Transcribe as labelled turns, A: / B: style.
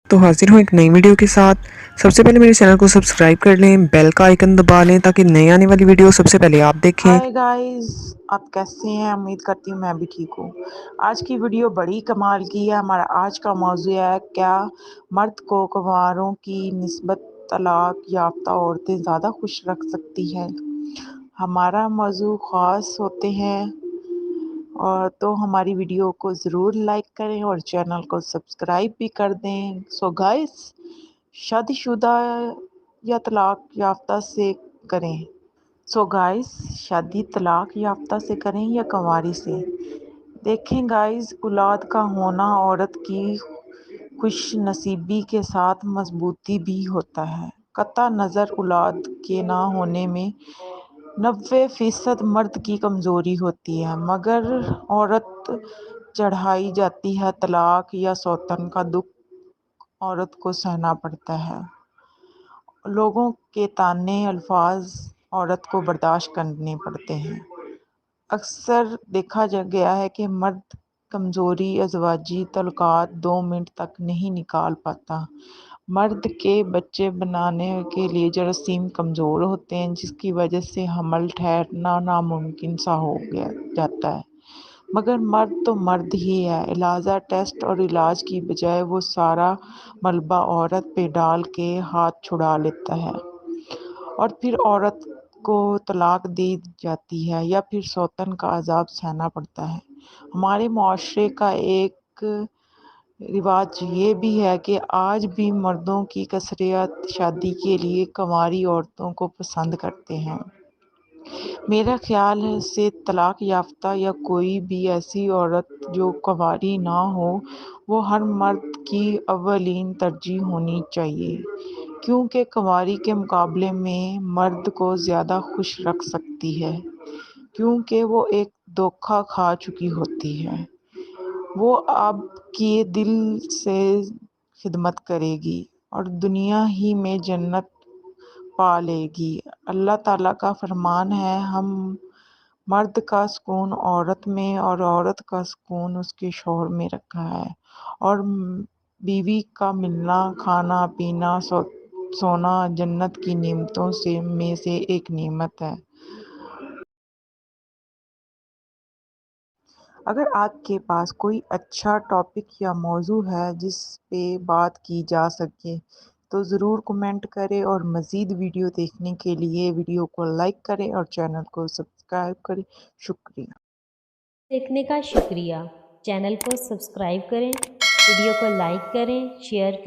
A: تو حاضر ہوں ایک نئی ویڈیو کے ساتھ۔ سب سے پہلے میرے چینل کو سبسکرائب کر لیں، بیل کا آئیکن دبا لیں تاکہ نئی آنے والی ویڈیو سب سے پہلے آپ دیکھیں۔
B: ہائے گائز، آپ کیسے ہیں؟ امید کرتی ہوں میں بھی ٹھیک ہوں۔ آج کی ویڈیو بڑی کمال کی ہے۔ ہمارا آج کا موضوع ہے، کیا مرد کو کنواروں کی نسبت طلاق یافتہ عورتیں زیادہ خوش رکھ سکتی ہیں؟ ہمارا موضوع خاص ہوتے ہیں اور تو ہماری ویڈیو کو ضرور لائک کریں اور چینل کو سبسکرائب بھی کر دیں۔ سو گائز، شادی شدہ یا طلاق یافتہ سے کریں؟ شادی طلاق یافتہ سے کریں یا کنواری سے؟ دیکھیں گائز، اولاد کا ہونا عورت کی خوش نصیبی کے ساتھ مضبوطی بھی ہوتا ہے۔ قطع نظر اولاد کے نہ ہونے میں 90% مرد کی کمزوری ہوتی ہے، مگر عورت چڑھائی جاتی ہے طلاق یا سوتن کا دکھ عورت کو سہنا پڑتا ہے۔ لوگوں کے طعنے الفاظ عورت کو برداشت کرنے پڑتے ہیں۔ اکثر دیکھا گیا ہے کہ مرد کمزوری ازواجی تعلقات 2 منٹ تک نہیں نکال پاتا۔ مرد کے بچے بنانے کے لیے جراثیم کمزور ہوتے ہیں، جس کی وجہ سے حمل ٹھہرنا ناممکن سا ہو جاتا ہے۔ مگر مرد تو مرد ہی ہے، لہٰذا ٹیسٹ اور علاج کی بجائے وہ سارا ملبہ عورت پہ ڈال کے ہاتھ چھڑا لیتا ہے اور پھر عورت کو طلاق دی جاتی ہے یا پھر سوتن کا عذاب سہنا پڑتا ہے۔ ہمارے معاشرے کا ایک رواج یہ بھی ہے کہ آج بھی مردوں کی اکثریت شادی کے لیے کنواری عورتوں کو پسند کرتے ہیں۔ میرا خیال سے طلاق یافتہ یا کوئی بھی ایسی عورت جو کنواری نہ ہو، وہ ہر مرد کی اولین ترجیح ہونی چاہیے، کیونکہ کنواری کے مقابلے میں مرد کو زیادہ خوش رکھ سکتی ہے، کیونکہ وہ ایک دھوکہ کھا چکی ہوتی ہے۔ وہ آپ کی دل سے خدمت کرے گی اور دنیا ہی میں جنت پا لے گی۔ اللہ تعالیٰ کا فرمان ہے، ہم مرد کا سکون عورت میں اور عورت کا سکون اس کے شوہر میں رکھا ہے، اور بیوی کا ملنا، کھانا پینا، سونا جنت کی نعمتوں میں سے ایک نعمت ہے۔ اگر آپ کے پاس کوئی اچھا ٹاپک یا موضوع ہے جس پہ بات کی جا سکے تو ضرور کمنٹ کریں، اور مزید ویڈیو دیکھنے کے لیے ویڈیو کو لائک کریں اور چینل کو سبسکرائب کریں۔ شکریہ۔
C: دیکھنے کا شکریہ۔ چینل کو سبسکرائب کریں، ویڈیو کو لائک کریں، شیئر کریں۔